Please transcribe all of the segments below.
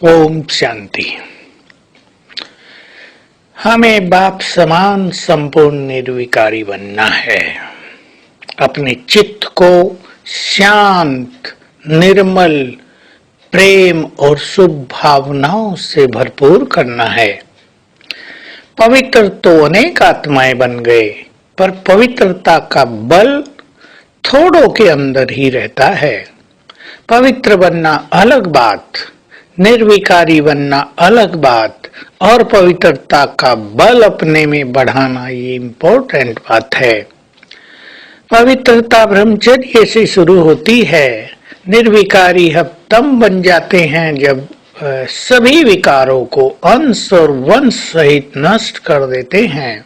ओम शांति। हमें बाप समान संपूर्ण निर्विकारी बनना है। अपने चित्त को शांत, निर्मल, प्रेम और शुभ भावनाओं से भरपूर करना है। पवित्र तो अनेक आत्माएं बन गए, पर पवित्रता का बल थोड़ों के अंदर ही रहता है। पवित्र बनना अलग बात, निर्विकारी बनना अलग बात, और पवित्रता का बल अपने में बढ़ाना ये इम्पोर्टेंट बात है। पवित्रता ब्रह्मचर्य से शुरू होती है। निर्विकारी हम तब बन जाते हैं जब सभी विकारों को अंश और वंश सहित नष्ट कर देते हैं।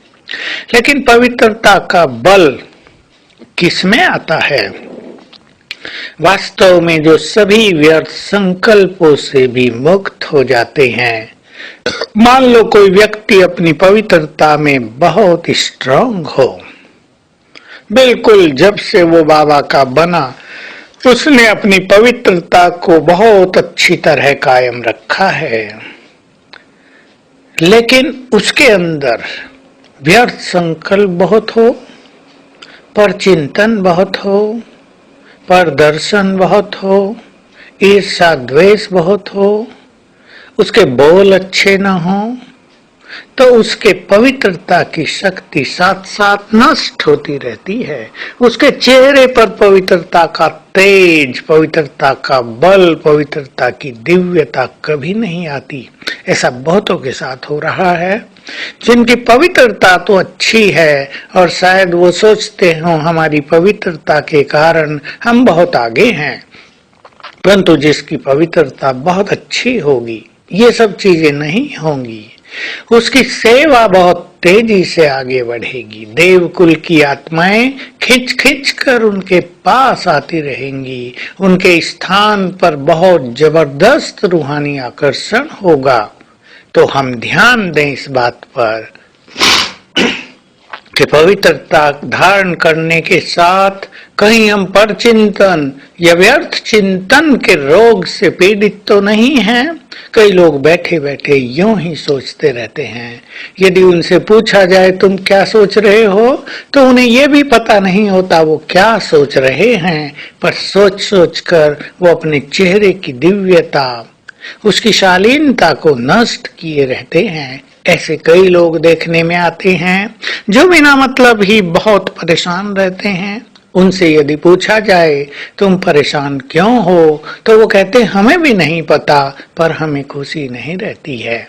लेकिन पवित्रता का बल किसमें आता है? वास्तव में जो सभी व्यर्थ संकल्पों से भी मुक्त हो जाते हैं। मान लो कोई व्यक्ति अपनी पवित्रता में बहुत स्ट्रांग हो, बिल्कुल जब से वो बाबा का बना उसने अपनी पवित्रता को बहुत अच्छी तरह कायम रखा है, लेकिन उसके अंदर व्यर्थ संकल्प बहुत हो, पर चिंतन बहुत हो, पर दर्शन बहुत हो, ईर्ष्या द्वेष बहुत हो, उसके बोल अच्छे न हो, तो उसके पवित्रता की शक्ति साथ साथ नष्ट होती रहती है। उसके चेहरे पर पवित्रता का तेज, पवित्रता का बल, पवित्रता की दिव्यता कभी नहीं आती। ऐसा बहुतों के साथ हो रहा है, जिनकी पवित्रता तो अच्छी है और शायद वो सोचते हो हमारी पवित्रता के कारण हम बहुत आगे हैं, परंतु जिसकी पवित्रता बहुत अच्छी होगी ये सब चीजें नहीं होंगी। उसकी सेवा बहुत तेजी से आगे बढ़ेगी। देवकुल की आत्माएं खिंच खिंच कर उनके पास आती रहेंगी। उनके स्थान पर बहुत जबरदस्त रूहानी आकर्षण होगा। तो हम ध्यान दें इस बात पर कि पवित्रता धारण करने के साथ कहीं हम पर चिंतन या व्यर्थ चिंतन के रोग से पीड़ित तो नहीं हैं। कई लोग बैठे बैठे यूं ही सोचते रहते हैं। यदि उनसे पूछा जाए तुम क्या सोच रहे हो, तो उन्हें यह भी पता नहीं होता वो क्या सोच रहे हैं, पर सोच सोच कर वो अपने चेहरे की दिव्यता, उसकी शालीनता को नष्ट किए रहते हैं। ऐसे कई लोग देखने में आते हैं जो बिना मतलब ही बहुत परेशान रहते हैं। उनसे यदि पूछा जाए तुम परेशान क्यों हो, तो वो कहते हमें भी नहीं पता, पर हमें खुशी नहीं रहती है।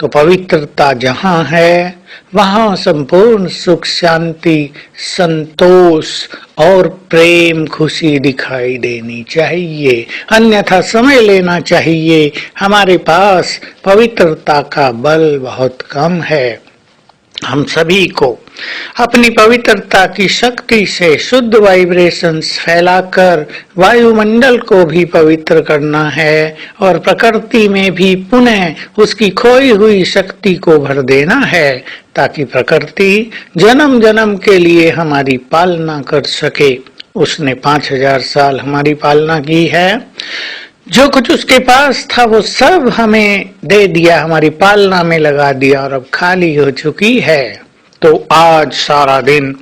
तो पवित्रता जहाँ है वहाँ संपूर्ण सुख, शांति, संतोष और प्रेम, खुशी दिखाई देनी चाहिए। अन्यथा समय लेना चाहिए। हमारे पास पवित्रता का बल बहुत कम है। हम सभी को अपनी पवित्रता की शक्ति से शुद्ध वाइब्रेशंस फैलाकर वायुमंडल को भी पवित्र करना है और प्रकृति में भी पुनः उसकी खोई हुई शक्ति को भर देना है, ताकि प्रकृति जन्म जन्म के लिए हमारी पालना कर सके। उसने 5000 साल हमारी पालना की है। जो कुछ उसके पास था वो सब हमें दे दिया, हमारी पालना में लगा दिया और अब खाली हो चुकी है। तो आज सारा दिन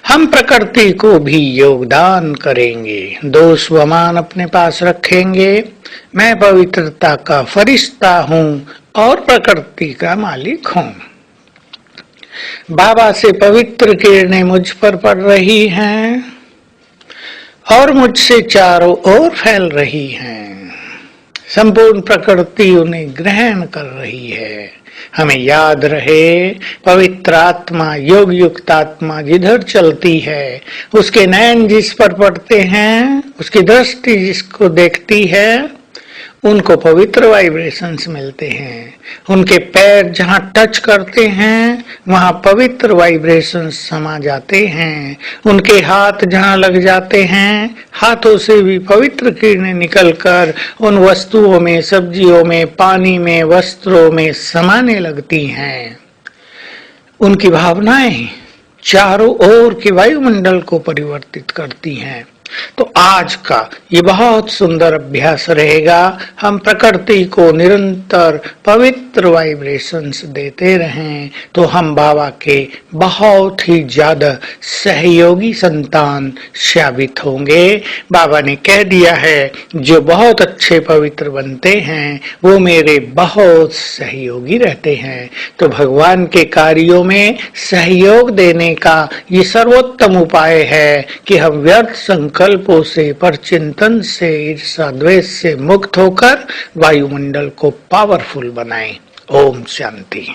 हम प्रकृति को भी योगदान करेंगे, दोष वमान अपने पास रखेंगे। मैं पवित्रता का फरिश्ता हूँ और प्रकृति का मालिक हूँ। बाबा से पवित्र किरणें मुझ पर पड़ रही हैं और मुझसे चारों ओर फैल रही हैं। संपूर्ण प्रकृति उन्हें ग्रहण कर रही है। हमें याद रहे, पवित्र आत्मा, योग युक्त आत्मा जिधर चलती है उसके नयन जिस पर पड़ते हैं, उसकी दृष्टि जिसको देखती है, उनको पवित्र वाइब्रेशंस मिलते हैं। उनके पैर जहाँ टच करते हैं वहाँ पवित्र वाइब्रेशंस समा जाते हैं। उनके हाथ जहाँ लग जाते हैं, हाथों से भी पवित्र किरणें निकलकर उन वस्तुओं में, सब्जियों में, पानी में, वस्त्रों में समाने लगती हैं। उनकी भावनाएं चारों ओर के वायुमंडल को परिवर्तित करती हैं। तो आज का ये बहुत सुंदर अभ्यास रहेगा। हम प्रकृति को निरंतर पवित्र वाइब्रेशंस देते रहें तो हम बाबा के बहुत ही ज्यादा सहयोगी संतान साबित होंगे। बाबा ने कह दिया है जो बहुत अच्छे पवित्र बनते हैं वो मेरे बहुत सहयोगी रहते हैं। तो भगवान के कार्यों में सहयोग देने का ये सर्वोत्तम उपाय है कि हम व्यर्थ संकल्पों से, परचिंतन से, ईर्ष्या द्वेष से मुक्त होकर वायुमंडल को पावरफुल बनाएं। ओम शांति।